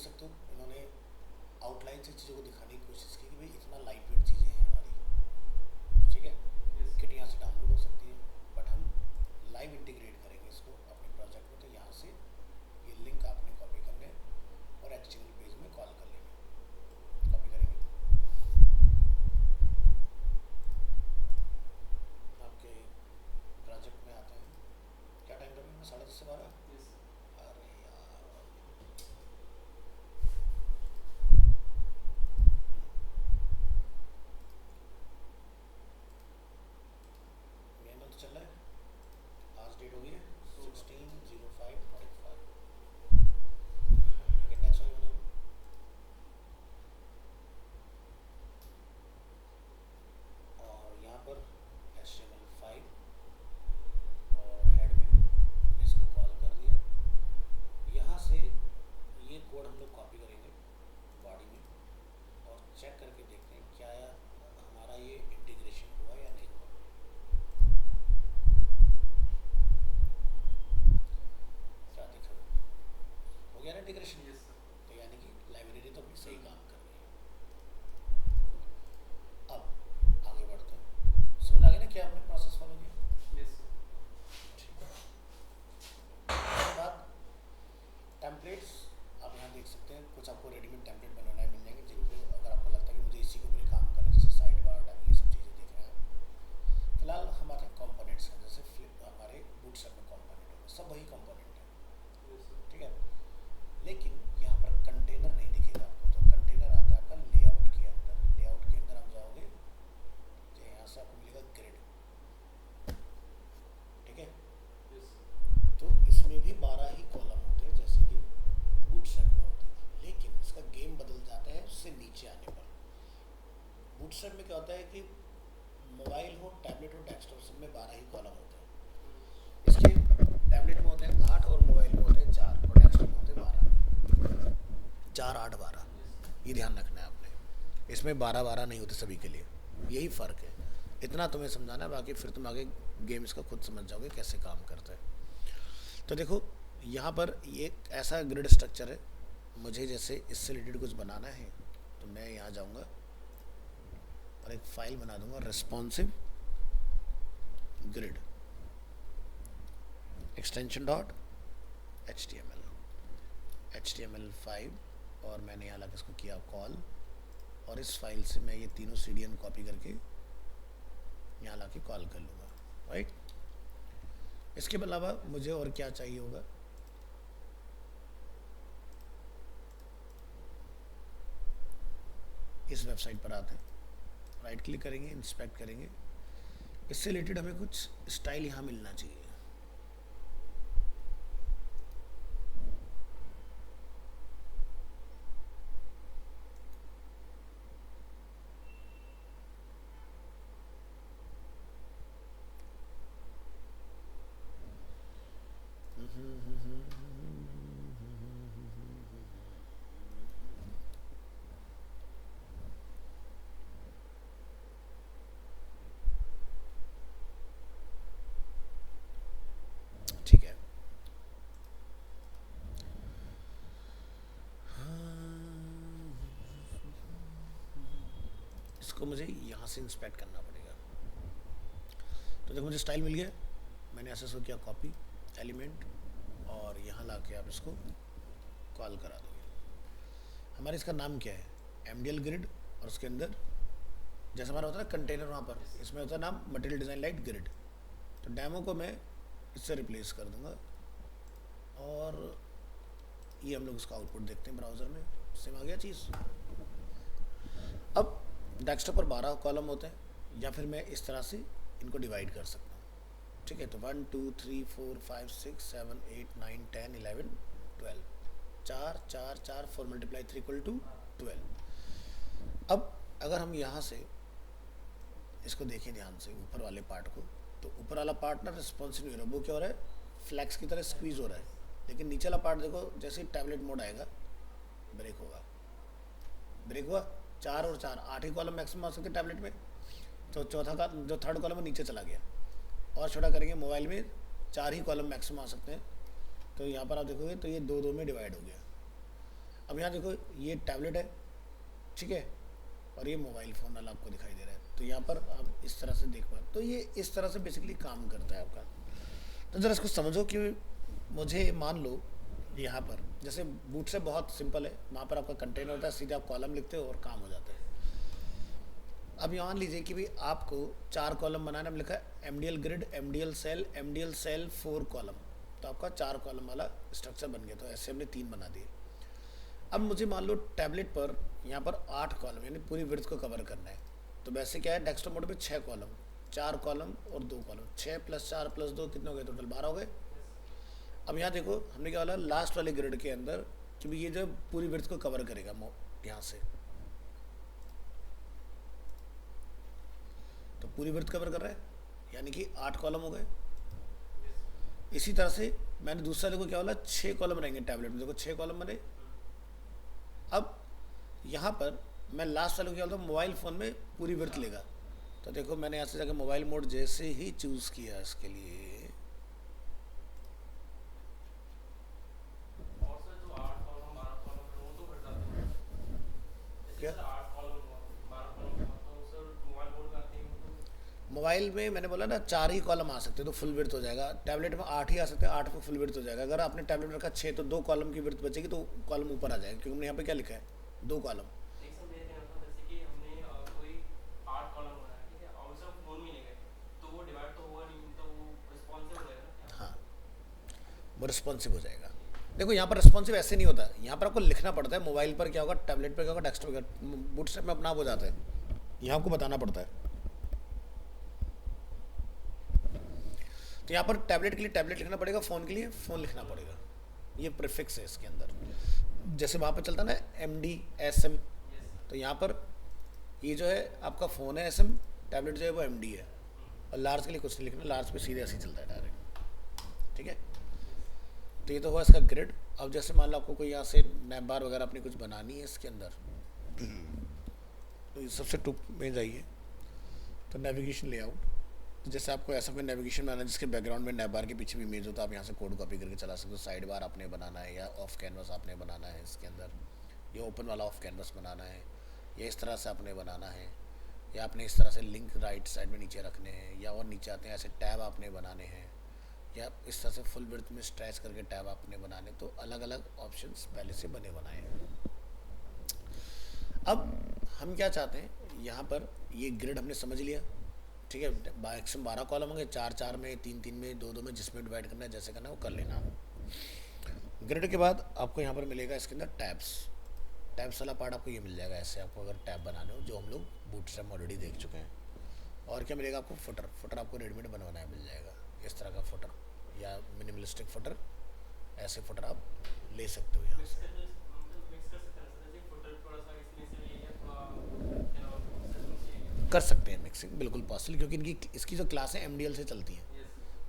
देख सकते हो इन्होंने आउटलाइन से चीज़ों को दिखाने की कोशिश की कि भाई इतना लाइट वेट चीज़ें हैं हमारी, ठीक है। किट यहाँ से डाउनलोड हो सकती है, बट हम लाइव इंटीग्रेट करेंगे इसको अपने प्रोजेक्ट में। तो यहाँ से ये लिंक आपने कॉपी करने और HTML पेज में कॉल कर लेंगे। कॉपी करेंगे, आपके प्रोजेक्ट में आते हैं। क्या टाइम रखेंगे? 10:30 से 12। अरे यार, ये मंथ चल रहा है, आज डेट हो गई है 16/05/25। एक इंडेक्स वाली बना लो, और यहाँ पर HTML5 और हेड में हमने इसको कॉल कर दिया। यहाँ से ये कोड हम लोग कॉपी करेंगे बॉडी में और चेक करके देखते हैं क्या हमारा ये इंटीग्रेशन हुआ या नहीं हुआ। क्या देख रहे हो गया ना इंटीग्रेशन? तो यानी कि लाइब्रेरी तो अपनी सही काम कर रही है। अब आगे बढ़ते हैं, समझ आ गया ना क्या हमने प्रोसेस फॉलो किया? ठीक है। उसके बाद टेम्पलेट्स आप यहाँ देख सकते हैं, कुछ आपको रेडीमेड टेम्पलेट बनाना मिल जाएंगे जिनको अगर आपको लगता है कि मुझे इसी के ऊपर ही काम करना है, जैसे साइड बार ये सब चीज़ें देख रहे हैं आप। फिलहाल हमारे कंपोनेंट्स हैं, जैसे फ्लिप हमारे बूटस्ट्रैप में कंपोनेंट है, सब वही कंपोनेंट है, ठीक है। लेकिन यहाँ पर कंटेनर नहीं दिखेगा आपको, तो कंटेनर आता है आपका लेआउट के अंदर। लेआउट के अंदर आप जाओगे तो यहाँ से आपको मिलेगा ग्रिड, ठीक है। तो इसमें भी 12 ही कॉलम होते हैं जैसे कि बूटस्ट्रैप में होते हैं, लेकिन इसका गेम बदल जाता है उससे नीचे आने पर। बूटस्ट्रैप में क्या होता है कि मोबाइल हो, टैबलेट हो, डेस्कटॉप, सब में 12 ही कॉलम होते हैं। इसके टैबलेट में होते हैं 8 और मोबाइल में होते हैं 4 और डेस्कटॉप में होते हैं 12। 4, 8, 12, ये ध्यान रखना है आपने। इसमें 12-12 नहीं होते सभी के लिए, यही फ़र्क है। इतना तुम्हें समझाना है, बाकी फिर तुम आगे गेम्स का खुद समझ जाओगे कैसे काम करता है। तो देखो यहाँ पर एक ऐसा ग्रिड स्ट्रक्चर है, मुझे जैसे इससे रिलेटेड कुछ बनाना है तो मैं यहाँ जाऊँगा और एक फाइल बना दूंगा responsive grid extension dot HTML5, और मैंने यहाँ लगा इसको किया कॉल, और इस फाइल से मैं ये तीनों CDN कॉपी करके यहाँ ला के कॉल कर लूँगा, राइट। इसके अलावा मुझे और क्या चाहिए होगा, इस वेबसाइट पर आते हैं, राइट क्लिक करेंगे, इंस्पेक्ट करेंगे, इससे रिलेटेड हमें कुछ स्टाइल यहाँ मिलना चाहिए। ठीक है, इसको मुझे यहाँ से इंस्पेक्ट करना पड़ेगा। तो देखो मुझे स्टाइल मिल गया, मैंने ऐसा किया कॉपी एलिमेंट, और यहाँ ला के आप इसको कॉल करा दोगे। हमारे इसका नाम क्या है, MDL ग्रिड, और उसके अंदर जैसे हमारा होता है कंटेनर, वहाँ पर इसमें होता है नाम मटेरियल डिज़ाइन लाइट ग्रिड। तो डेमो को मैं इससे रिप्लेस कर दूंगा, और ये हम लोग उसका आउटपुट देखते हैं ब्राउज़र में, सेम आ गया चीज़। अब डेस्कटॉप पर 12 कॉलम होते हैं, या फिर मैं इस तरह से इनको डिवाइड कर सकता हूँ, ठीक है। तो 1 2 3 4 5 6 7 8 9 10 11 12, 4 4 4 4 × 3 = 12। अब अगर हम यहाँ से इसको देखें ध्यान से ऊपर वाले पार्ट को, तो ऊपर वाला पार्ट ना रिस्पॉन्सिव नहीं हो रहा, वो क्या हो रहा है, फ्लैक्स की तरह स्क्वीज हो रहा है। लेकिन नीचे वाला पार्ट देखो, जैसे टैबलेट मोड आएगा ब्रेक होगा, ब्रेक हुआ। 4 और 4 8 ही कॉलम मैक्सिमम आ सकते हैं टैबलेट में, तो चौथा का जो थर्ड कॉलम है नीचे चला गया। और छोटा करेंगे मोबाइल में 4 ही कॉलम मैक्सिमम आ सकते हैं, तो यहाँ पर आप देखोगे तो ये 2 2 में डिवाइड हो गया। अब यहाँ देखो ये टैबलेट है, ठीक है, और ये मोबाइल फ़ोन वाला आपको दिखाई दे रहा है। तो यहाँ पर आप इस तरह से देख पाए, तो ये इस तरह से बेसिकली काम करता है आपका। तो ज़रा इसको समझो कि मुझे मान लो यहाँ पर जैसे बूट से बहुत सिंपल है, वहाँ पर आपका कंटेनर होता है, सीधे आप कॉलम लिखते हो और काम हो जाता है। अब मान लीजिए कि भाई आपको 4 कॉलम बनाना, हमने लिखा है MDL grid, MDL cell 4 column, तो आपका 4 कॉलम वाला स्ट्रक्चर बन गया। तो ऐसे हमने 3 बना दिए। अब मुझे मान लो टैबलेट पर यहाँ पर 8 कॉलम यानी पूरी विड्थ को कवर करना है। तो वैसे क्या है, डेस्कटॉप मोड पे 6 कॉलम, 4 कॉलम और 2 कॉलम, 6 + 4 + 2 कितने हो गए, टोटल 12 हो गए। अब यहाँ देखो हमने क्या बोला लास्ट वाले ग्रिड के अंदर कि भाई ये जो पूरी विड्थ को कवर करेगा यहाँ से, तो पूरी विड्थ कवर कर रहा है, यानी कि 8 कॉलम हो गए। इसी तरह से मैंने दूसरा देखो क्या बोला, 6 कॉलम रहेंगे टैबलेट में, देखो 6 कॉलम बने। अब यहाँ पर मैं लास्ट वाले को क्या बोलता हूँ, मोबाइल फ़ोन में पूरी विड्थ लेगा। तो देखो मैंने यहाँ से जाकर मोबाइल मोड जैसे ही चूज़ किया इसके लिए, क्या मोबाइल में मैंने बोला ना 4 ही कॉलम आ सकते, तो फुल विड्थ हो जाएगा। टैबलेट में 8 ही आ सकते हैं, 8 में फुल विड्थ हो जाएगा। अगर आपने टैबलेट में रखा 6 तो 2 कॉलम की विड्थ बचेगी, तो कॉलम ऊपर आ जाएगा, क्योंकि हमने यहाँ पे क्या लिखा है, 2 कॉलम। हाँ, वो रिस्पॉन्सिव हो जाएगा। देखो यहाँ पर रिस्पॉन्सिव ऐसे नहीं होता, यहाँ पर आपको लिखना पड़ता है। मोबाइल पर क्या होगा, टैबलेट पर क्या होगा, डेस्कटॉप पर, बूटस्ट्रैप में अपना आप हो जाता है, यहाँ आपको बताना पड़ता है। तो यहाँ पर टैबलेट के लिए टैबलेट लिखना पड़ेगा, फ़ोन के लिए फ़ोन लिखना पड़ेगा। ये प्रीफिक्स है इसके अंदर, जैसे वहाँ पर चलता ना MD SM, तो यहाँ पर ये जो है आपका फ़ोन है SM, टैबलेट जो है वो MD है। और लार्ज के लिए कुछ नहीं लिखना, लार्ज पे सीधे ऐसे ही चलता है डायरेक्ट, ठीक है। तो ये तो हुआ इसका ग्रिड। अब जैसे मान लो आपको कोई यहाँ से नैप बार वगैरह अपनी कुछ बनानी है इसके अंदर, तो सबसे टॉप में जाइए, तो नेविगेशन लेआउट। तो जैसे आपको ऐसा कोई नेविगेशन बनाना है जिसके बैकग्राउंड में नैप बार के पीछे भी इमेज हो, तो आप यहाँ से कोड कॉपी करके चला सकते हो। साइड बार आपने बनाना है, या ऑफ कैनवस आपने बनाना है इसके अंदर, या ओपन वाला ऑफ कैनवस बनाना है, या इस तरह से आपने बनाना है, या आपने इस तरह से लिंक राइट साइड में नीचे रखने हैं, या और नीचे आते हैं ऐसे टैब आपने बनाने हैं, या इस तरह से फुल विड्थ में स्ट्रेच करके टैब आपने बनाने। तो अलग अलग ऑप्शंस पहले से बने बनाए हैं। अब हम क्या चाहते हैं, यहाँ पर ये ग्रिड हमने समझ लिया, ठीक है। मैक्सिमम 12 कॉलम होंगे, 4-4 में, 3-3 में, 2-2 में, जिसमें डिवाइड करना है, जैसे करना है वो कर लेना। ग्रिड के बाद आपको यहाँ पर मिलेगा इसके अंदर टैब्स वाला पार्ट आपको ये मिल जाएगा। ऐसे आपको अगर टैब बनाने हो, जो हम लोग बूटस्ट्रैप में ऑलरेडी देख चुके हैं। और क्या मिलेगा आपको, फुटर आपको रेडीमेड बनवाना है, मिल जाएगा इस तरह का फुटर, या मिनिमलिस्टिक फुटर, ऐसे फुटर आप ले सकते हो यहाँ से। कर सकते हैं मिक्सिंग, बिल्कुल पॉसिबल, क्योंकि इनकी इसकी जो क्लास है MDL से चलती हैं,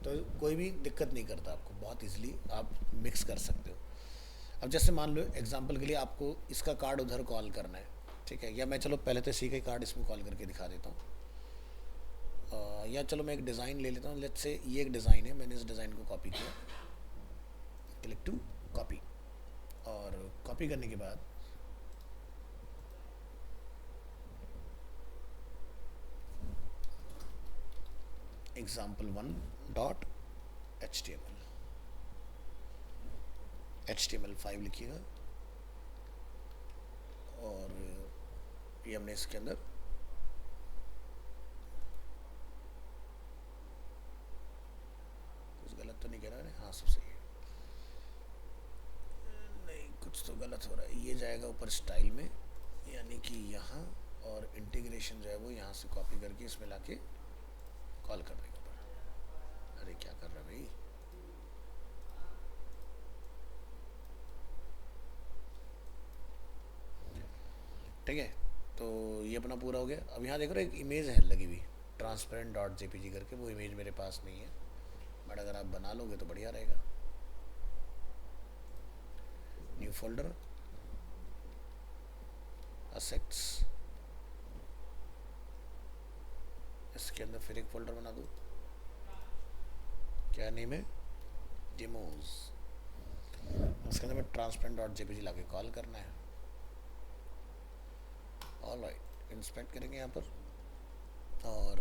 तो कोई भी दिक्कत नहीं करता आपको, बहुत इजीली आप मिक्स कर सकते हो। अब जैसे मान लो एग्जांपल के लिए आपको इसका कार्ड उधर कॉल करना है, ठीक है, या मैं चलो पहले तो इसी का कार्ड इसमें कॉल करके दिखा देता हूँ। या चलो मैं एक डिज़ाइन ले लेता हूँ, लेट्स से ये एक डिज़ाइन है, मैंने इस डिज़ाइन को कॉपी किया, क्लिक टू कॉपी, और कॉपी करने के बाद example1.html लिखिएगा, और ये हमने इसके अंदर कुछ गलत तो नहीं कह रहा है, हाँ सब सही है, नहीं कुछ तो गलत हो रहा है। ये जाएगा ऊपर स्टाइल में, यानी कि यहाँ, और इंटीग्रेशन जो है वो यहाँ से कॉपी करके इसमें लाके कॉल कर देगा। अरे क्या कर रहा है भाई, ठीक है। तो ये अपना पूरा हो गया। अब यहाँ देख रहे हो एक इमेज है लगी हुई, transparent.jpg करके, वो इमेज मेरे पास नहीं है, बट अगर आप बना लोगे तो बढ़िया रहेगा। न्यू फोल्डर, असेट्स, इसके अंदर फिर एक फोल्डर बना दूँ, क्या नेम है, डेमोज। इसके अंदर में ट्रांसपेरेंट डॉट जेपीजी ला के कॉल करना है। ऑल राइट, इंस्पेक्ट करेंगे यहाँ पर और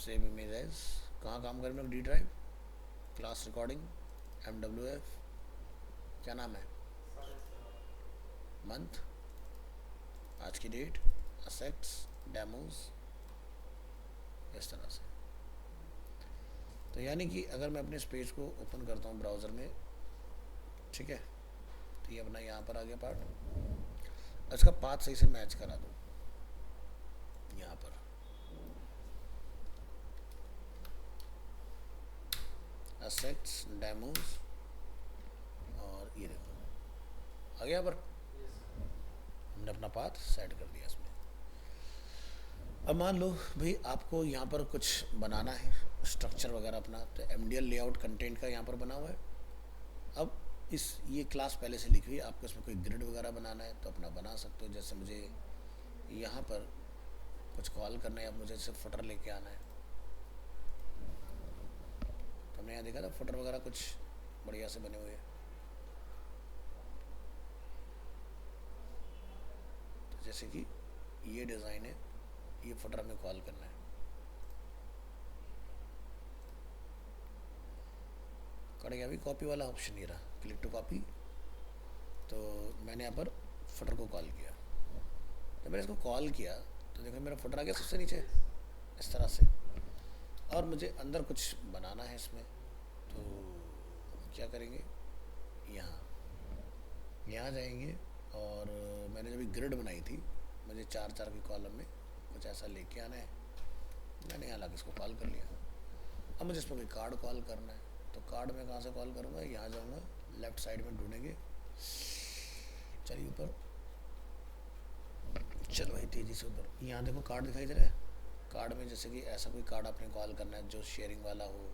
सेव इमेज एज, कहाँ काम करें लोग, D drive, class recording, MWF, क्या नाम है, मंथ, आज की डेट, असेट्स, डेमोज, इस तरह से। तो यानी कि अगर मैं अपने इस पेज को ओपन करता हूँ ब्राउज़र में, ठीक है, तो ये अपना यहाँ पर आ गया पार्ट, इसका पाथ सही से मैच करा दो यहाँ पर, असेट्स, डेमोज, और ये देखो आ गया पर हमने अपना पाथ सेट कर दिया इसमें। अब मान लो भाई आपको यहाँ पर कुछ बनाना है स्ट्रक्चर वगैरह अपना, तो MDL लेआउट कंटेंट का यहाँ पर बना हुआ है। अब ये क्लास पहले से लिखी हुई है, आपको इसमें कोई ग्रिड वगैरह बनाना है तो अपना बना सकते हो। जैसे मुझे यहाँ पर कुछ कॉल करना है, अब मुझे सिर्फ फुटर लेके आना है, तो हमने यहाँ देखा था फुटर वगैरह कुछ बढ़िया से बने हुए हैं। तो जैसे कि ये डिज़ाइन है, ये फुटर में कॉल करना है, कट गया। अभी कॉपी वाला ऑप्शन ये रहा, क्लिक टू कॉपी, तो मैंने यहाँ पर फुटर को कॉल किया। जब मैंने इसको कॉल किया तो देखो मेरा फुटर आ गया सबसे नीचे इस तरह से, और मुझे अंदर कुछ बनाना है इसमें, तो क्या करेंगे, यहाँ जाएंगे, और मैंने जब ग्रिड बनाई थी, मुझे 4-4 की कॉलम में कुछ ऐसा लेके आना है, मैंने यहाँ लाके इसको कॉल कर लिया। अब मुझे इसमें कोई कार्ड कॉल करना है, तो कार्ड में कहाँ से कॉल करूँगा, यहाँ जाऊँगा, लेफ्ट साइड में ढूंढेंगे, चलिए ऊपर, चलो भाई तेज़ी से ऊपर, यहाँ देखो कार्ड दिखाई दे रहा है। कार्ड में जैसे कि ऐसा कोई कार्ड आपने कॉल करना है जो शेयरिंग वाला हो,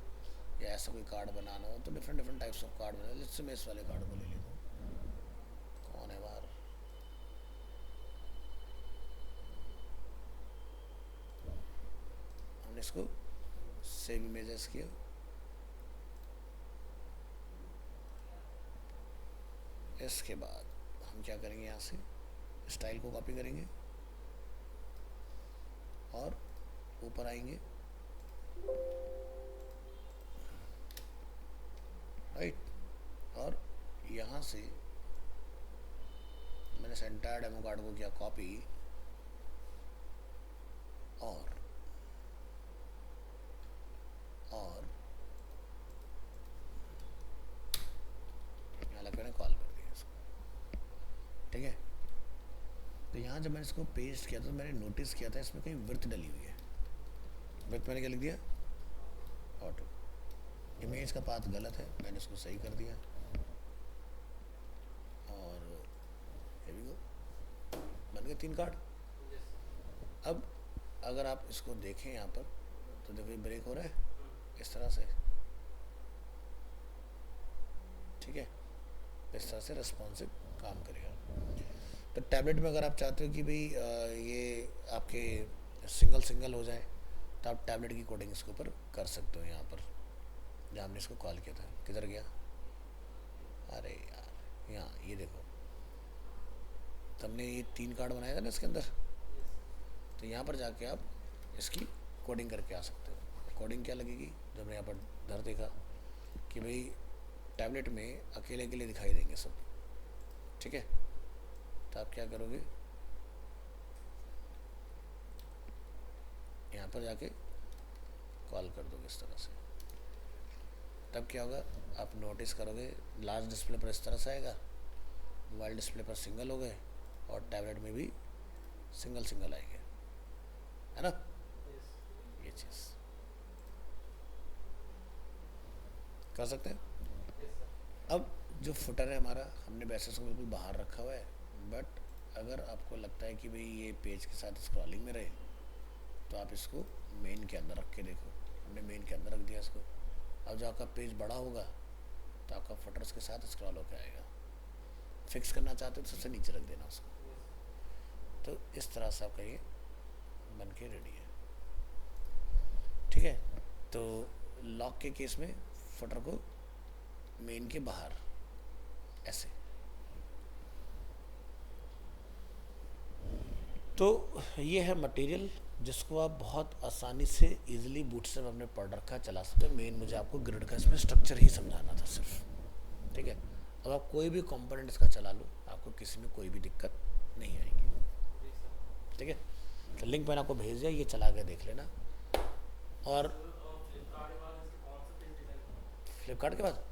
या ऐसा कोई कार्ड बनाना हो, तो डिफरेंट टाइप्स ऑफ कार्ड बना। जैसे मैं इस वाले कार्ड को ले लेता हूँ, कौन है बाहर, हमने इसको सेव इमेजेस किया, इसके बाद हम क्या करेंगे, यहाँ से स्टाइल को कॉपी करेंगे और ऊपर आएंगे, राइट, और यहाँ से मैंने सेंटर डेमो कार्ड को किया कॉपी, और यहाँ लग मैंने कॉल कर दिया इसको, ठीक है। तो यहाँ जब मैंने इसको पेस्ट किया था तो मैंने नोटिस किया था इसमें कहीं विड्थ डली हुई है। विड्थ मैंने क्या लिख दिया, ऑटो। इमेज का पाथ गलत है, मैंने इसको सही कर दिया, और here we go, बन गए 3 कार्ड। अब अगर आप इसको देखें यहाँ पर, तो देखो ब्रेक हो रहा है इस तरह से, ठीक है, इस तरह से रिस्पॉन्सिव काम करेगा। तो टैबलेट में अगर आप चाहते हो कि भाई ये आपके सिंगल हो जाए, तो आप टैबलेट की कोडिंग इसके ऊपर कर सकते हो। यहाँ पर जहाँ हमने इसको कॉल किया था, किधर गया, अरे यार, यहाँ ये देखो, तो हमने ये 3 कार्ड बनाया था ना इसके अंदर, तो यहाँ पर जाके आप इसकी कोडिंग करके आ सकते हो। कोडिंग क्या लगेगी, जब हमने यहाँ पर धर देखा कि भाई टैबलेट में अकेले दिखाई देंगे सब, ठीक है, तो आप क्या करोगे, यहाँ पर जाके कॉल कर दोगे इस तरह से, तब क्या होगा, आप नोटिस करोगे लार्ज डिस्प्ले पर इस तरह से आएगा, मोबाइल डिस्प्ले पर सिंगल हो गए, और टैबलेट में भी सिंगल आएंगे, है ना। ये चीज़ कर सकते हैं। अब जो फुटर है हमारा, हमने वैसे इसको बिल्कुल बाहर रखा हुआ है, बट अगर आपको लगता है कि भाई ये पेज के साथ स्क्रॉलिंग में रहे, तो आप इसको मेन के अंदर रख के देखो। हमने मेन के अंदर रख दिया इसको। अब जो आपका पेज बड़ा होगा तो आपका फुटर्स के साथ स्क्रॉल होकर आएगा। फिक्स करना चाहते हो तो सबसे नीचे रख देना उसको। तो इस तरह से आपका ये बन के रेडी है। ठीक है, तो लॉक के केस में फुटर को मेन के बाहर ऐसे। तो ये है मटेरियल जिसको आप बहुत आसानी से इजीली बूटस्ट्रैप अपने प्रोडक्ट का चला सकते हो। मेन मुझे आपको ग्रिड का इसमें स्ट्रक्चर ही समझाना था सिर्फ। ठीक है, अब आप कोई भी कंपोनेंट इसका चला लो, आपको किसी में कोई भी दिक्कत नहीं आएगी। ठीक है, तो लिंक मैंने आपको भेज दिया, ये चला के देख लेना। और फ्लिपकार्ट के बाद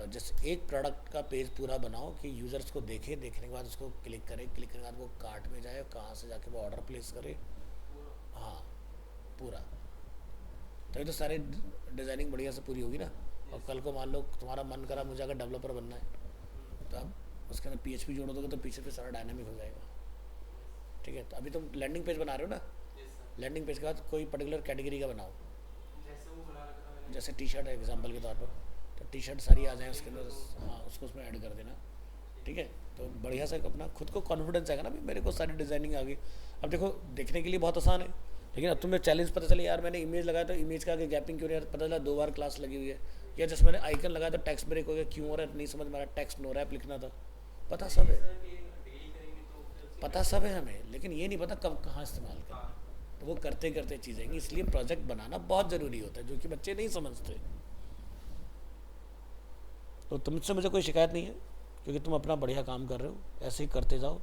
जैसे एक प्रोडक्ट का पेज पूरा बनाओ कि यूज़र्स को देखे, देखने के बाद उसको क्लिक करे, क्लिक करने के बाद वो कार्ट में जाए, कहाँ से जाके वो ऑर्डर प्लेस करे। हाँ पूरा, तभी तो सारे डिज़ाइनिंग बढ़िया से पूरी होगी ना। और कल को मान लो तुम्हारा मन करा मुझे अगर डेवलपर बनना है, तो अब उसके अंदर PHP जोड़ दोगे तो पीछे पे सारा डायनामिक हो जाएगा। ठीक है, तो अभी तुम लैंडिंग पेज बना रहे हो ना, लैंडिंग पेज के बाद कोई पर्टिकुलर कैटेगरी का बनाओ, जैसे टी शर्ट है एग्जाम्पल के तौर पर, तो टी शर्ट सारी आ जाए उसके अंदर। हाँ, उसको उसमें ऐड कर देना। ठीक है, तो बढ़िया से अपना खुद को कॉन्फिडेंस आएगा ना, भी मेरे को सारी डिज़ाइनिंग आ गई। अब देखो देखने के लिए बहुत आसान है, लेकिन अब तुम्हें चैलेंज पता चले यार मैंने इमेज लगाया तो इमेज का आगे गैपिंग क्यों नहीं, पता चला 2 बार क्लास लगी हुई है, या जैसे मैंने आइकन लगाया तो टेक्स्ट ब्रेक हो गया, क्यों हो रहा है नहीं समझ में आ रहा, टेक्स्ट नो रैप लिखना था, पता सब है, पता सब है हमें, लेकिन ये नहीं पता कब कहाँ इस्तेमाल करना। तो वो करते करते चीज़ें आएंगी, इसलिए प्रोजेक्ट बनाना बहुत ज़रूरी होता है, जो कि बच्चे नहीं समझते। तो तुमसे मुझे कोई शिकायत नहीं है, क्योंकि तुम अपना बढ़िया काम कर रहे हो, ऐसे ही करते जाओ,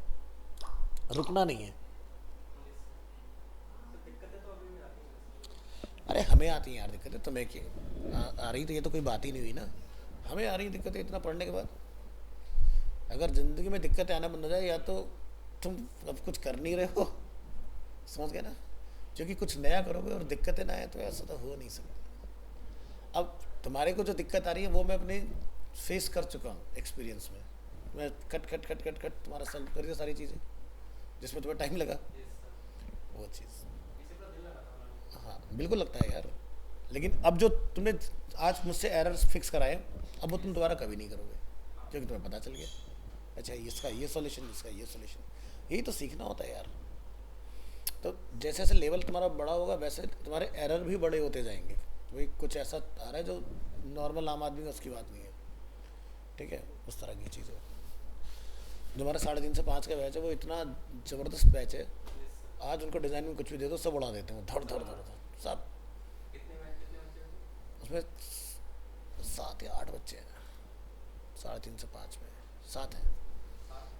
रुकना नहीं है। अरे हमें आती है यार दिक्कतें, तुम्हें क्या आ रही, तो ये तो कोई बात ही नहीं हुई ना। हमें आ रही दिक्कतें इतना पढ़ने के बाद। अगर ज़िंदगी में दिक्कतें आना बंद हो जाए, या तो तुम अब कुछ कर नहीं रहे हो, समझ गए ना, क्योंकि कुछ नया करोगे और दिक्कतें ना आए तो ऐसा तो हो नहीं सकता। अब तुम्हारे को जो दिक्कत आ रही है वो मैं अपने फेस कर चुका हूँ एक्सपीरियंस में। मैं cut cut cut cut cut तुम्हारा सॉल्व कर दिया सारी चीज़ें जिसमें तुम्हें टाइम लगा, वो चीज़। हाँ बिल्कुल लगता है यार, लेकिन अब जो तुमने आज मुझसे एरर्स फिक्स कराए, अब वो तुम दोबारा कभी नहीं करोगे, क्योंकि तुम्हें पता चल गया अच्छा इसका ये सॉल्यूशन, इसका ये सॉल्यूशन। यही तो सीखना होता है यार। तो जैसे जैसे लेवल तुम्हारा बड़ा होगा वैसे तुम्हारे एरर भी बड़े होते जाएंगे। वही कुछ ऐसा आ रहा है जो नॉर्मल आम आदमी का उसकी बात नहीं है। ठीक है, उस तरह की चीज़ है। जो हमारा 3:30 से 5 का बैच है वो इतना ज़बरदस्त बैच है, आज उनको डिज़ाइन में कुछ भी दे दो सब उड़ा देते हैं, धड़ धड़ धड़ धड़ सब। उसमें 7 या 8 बच्चे हैं, 3:30 से 5 में 7 हैं,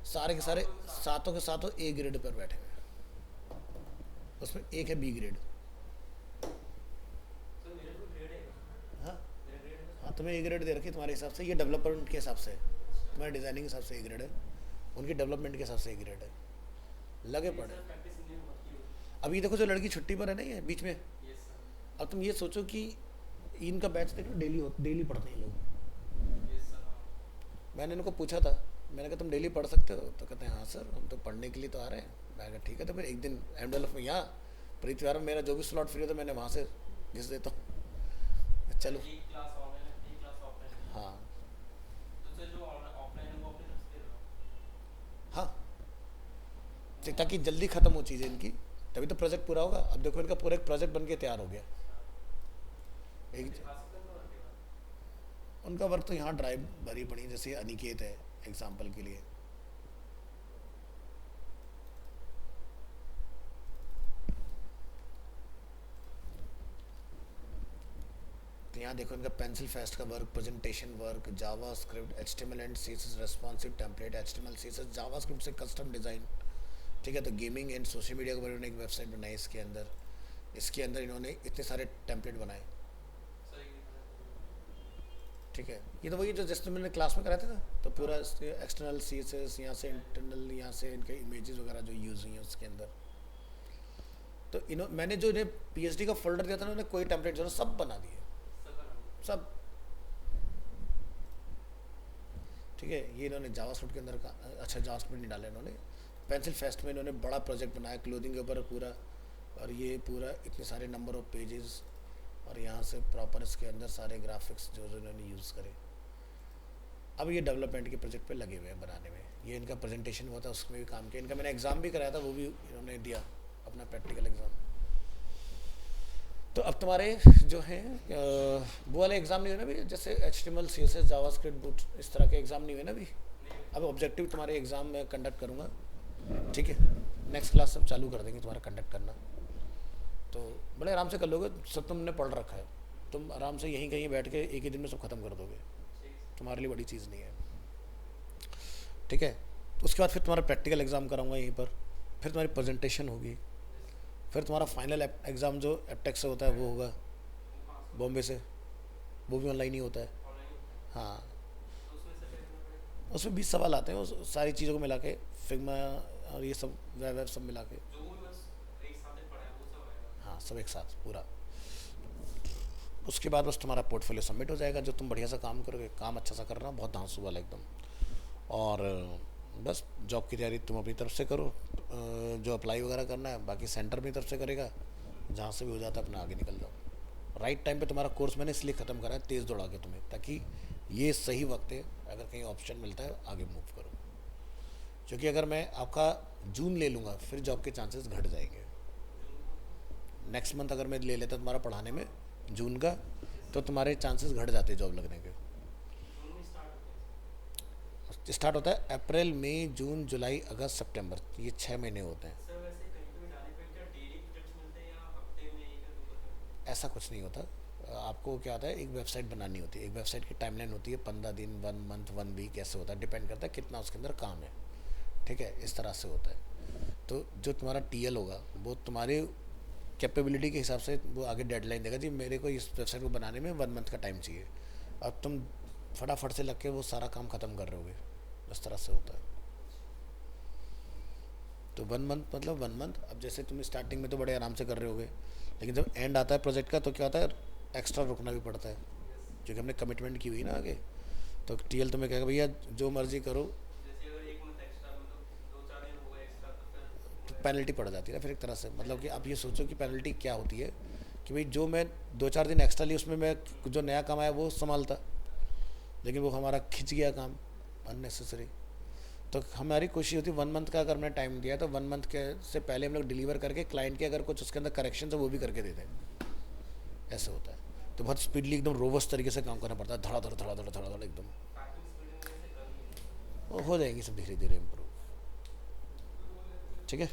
सारे के सारे सातों के सातों A ग्रेड पर बैठे हुए हैं, उसमें एक है B ग्रेड। हाँ हाँ, तुम्हें A ग्रेड दे रखी तुम्हारे हिसाब से, ये डेवलपमेंट के हिसाब से, तुम्हारे डिज़ाइनिंग के हिसाब से A ग्रेड है, उनकी डेवलपमेंट के हिसाब से A ग्रेड है, लगे पड़े। अभी देखो जो लड़की छुट्टी पर है ना ये बीच में, अब तुम ये सोचो कि इनका बैच देखो डेली पढ़ते हैं लोग। मैंने इनको पूछा था, मैंने कहा तुम डेली पढ़ सकते हो, तो कहते हैं हाँ सर हम तो पढ़ने के लिए तो आ रहे हैं। मैं कहा ठीक है, तो फिर एक दिन एमडल में यहाँ प्रीतिवार में मेरा जो भी स्लॉट फ्री होता है मैंने वहाँ से घिस देता हूँ, चलो। हाँ हाँ, ताकि जल्दी ख़त्म हो चीज़ें इनकी, तभी तो प्रोजेक्ट पूरा होगा। अब देखो इनका पूरा एक प्रोजेक्ट बन के तैयार हो गया। एक उनका वर्क तो यहाँ ड्राइव भरी पड़ी, जैसे अनिकेत है एग्जाम्पल के लिए, तो यहाँ देखो इनका पेंसिल फेस्ट का work, presentation work, Java script, HTML and CSS responsive template, HTML CSS Java script से कस्टम डिज़ाइन। ठीक है, तो गेमिंग एंड सोशल मीडिया के बारे में एक वेबसाइट बनाई इसके अंदर इन्होंने इतने सारे टेम्पलेट बनाए। ठीक है, ये तो वही जो जैसे मैंने क्लास में कराया था ना, तो पूरा एक्सटर्नल CSS, यहाँ से इंटरनल, यहाँ से इनके इमेजेस वगैरह जो यूज़ हुई हैं उसके अंदर। तो मैंने जो इन्हें PhD का फोल्डर दिया था ना, उन्होंने कोई टेम्पलेट जो है सब बना दिए, सब। ठीक है, ये इन्होंने जावास्क्रिप्ट के अंदर का, अच्छा जावास्क्रिप्ट नहीं डाला इन्होंने, पेंसिल फेस्ट में इन्होंने बड़ा प्रोजेक्ट बनाया क्लोथिंग के ऊपर पूरा, और ये पूरा इतने सारे नंबर ऑफ पेजेस, और यहाँ से प्रॉपर इसके अंदर सारे ग्राफिक्स जो इन्होंने यूज़ करे। अब ये डेवलपमेंट के प्रोजेक्ट पे लगे हुए हैं बनाने में। ये इनका प्रेजेंटेशन हुआ था, उसमें भी काम किया। इनका मैंने एग्ज़ाम भी कराया था, वो भी इन्होंने दिया अपना प्रैक्टिकल एग्ज़ाम। तो अब तुम्हारे जो हैं वो वाले एग्ज़ाम नहीं हुए ना भी, जैसे HTML CSS जावास्क्रिप्ट बूट इस तरह के एग्ज़ाम नहीं हुए ना अभी। अब ऑब्जेक्टिव तुम्हारे एग्ज़ाम में कंडक्ट करूँगा, ठीक है। नेक्स्ट क्लास सब चालू कर देंगे तुम्हारा कंडक्ट करना, तो बड़े आराम से कर लोगे। सब तुमने पढ़ रखा है, तुम आराम से यहीं कहीं बैठ के एक ही दिन में सब खत्म कर दोगे, तुम्हारे लिए बड़ी चीज़ नहीं है, ठीक है। तो उसके बाद फिर तुम्हारा प्रैक्टिकल एग्ज़ाम कराऊंगा यहीं पर, फिर तुम्हारी प्रेजेंटेशन होगी, फिर तुम्हारा फाइनल एग्ज़ाम जो एपटेक से होता है वो होगा बॉम्बे से, वो भी ऑनलाइन ही होता है। हाँ, उसमें 20 सवाल आते हैं, उस सारी चीज़ों को मिला के, फिग्मा और ये सब वेब वेब सब मिला के। हाँ, सब एक साथ पूरा। उसके बाद बस तुम्हारा पोर्टफोलियो सबमिट हो जाएगा, जो तुम बढ़िया सा काम करोगे, काम अच्छा सा करना, बहुत धांसू वाला एकदम। और बस जॉब की तैयारी तुम अपनी तरफ से करो, जो अप्लाई वगैरह करना है बाकी सेंटर अपनी तरफ से करेगा, जहाँ से भी हो जाता है अपना आगे निकल जाओ। राइट टाइम पे तुम्हारा कोर्स मैंने इसलिए ख़त्म करा है तेज़ दौड़ा के तुम्हें, ताकि ये सही वक्त है, अगर कहीं ऑप्शन मिलता है आगे मूव करो। क्योंकि अगर मैं आपका जून ले लूँगा फिर जॉब के चांसेस घट जाएंगे। नेक्स्ट मंथ अगर मैं ले लेता तुम्हारा पढ़ाने में जून का, तो तुम्हारे चांसेस घट जाते जॉब लगने के। स्टार्ट होता है अप्रैल मई जून जुलाई अगस्त सितंबर, ये 6 महीने होते हैं। ऐसा कुछ नहीं होता। आपको क्या होता है, एक वेबसाइट बनानी होती है, एक वेबसाइट की टाइमलाइन होती है, 15 दिन, 1 मंथ, 1 वीक ऐसे होता है, डिपेंड करता है कितना उसके अंदर काम है, ठीक है। इस तरह से होता है। तो जो तुम्हारा TL होगा वो तुम्हारे कैपेबिलिटी के हिसाब से वो आगे डेडलाइन देगा, जी मेरे को इस वेबसाइट को बनाने में 1 मंथ का टाइम चाहिए। अब तुम फटाफट से लग के वो सारा काम ख़त्म कर रहे होगे, इस तरह से होता है। तो 1 मंथ मतलब 1 मंथ। अब जैसे तुम स्टार्टिंग में तो बड़े आराम से कर रहे होगे, लेकिन जब एंड आता है प्रोजेक्ट का तो क्या होता है, एक्स्ट्रा रुकना भी पड़ता है, क्योंकि हमने कमिटमेंट की हुई ना आगे। तो TL तुम्हें कहेगा भैया जो मर्जी करो, तो पेनल्टी पड़ जाती है ना फिर एक तरह से। मतलब कि आप ये सोचो कि पेनल्टी क्या होती है, कि भाई जो मैं 2-4 दिन एक्स्ट्रा ली उसमें मैं जो नया काम आया वो संभालता, लेकिन वो हमारा खिंच गया काम अननेसेसरी। तो हमारी कोशिश होती है 1 मंथ का अगर हमने टाइम दिया तो 1 मंथ के से पहले हम लोग डिलीवर करके क्लाइंट के अगर कुछ उसके अंदर करेक्शन है वो भी करके देते हैं। ऐसे होता है। तो बहुत स्पीडली एकदम रोबस्ट तरीके से काम करना पड़ता है, धड़ाधड़ धड़ाधड़ धड़ाधड़ एकदम। वो हो जाएंगी सब धीरे धीरे इम्प्रूव, ठीक है।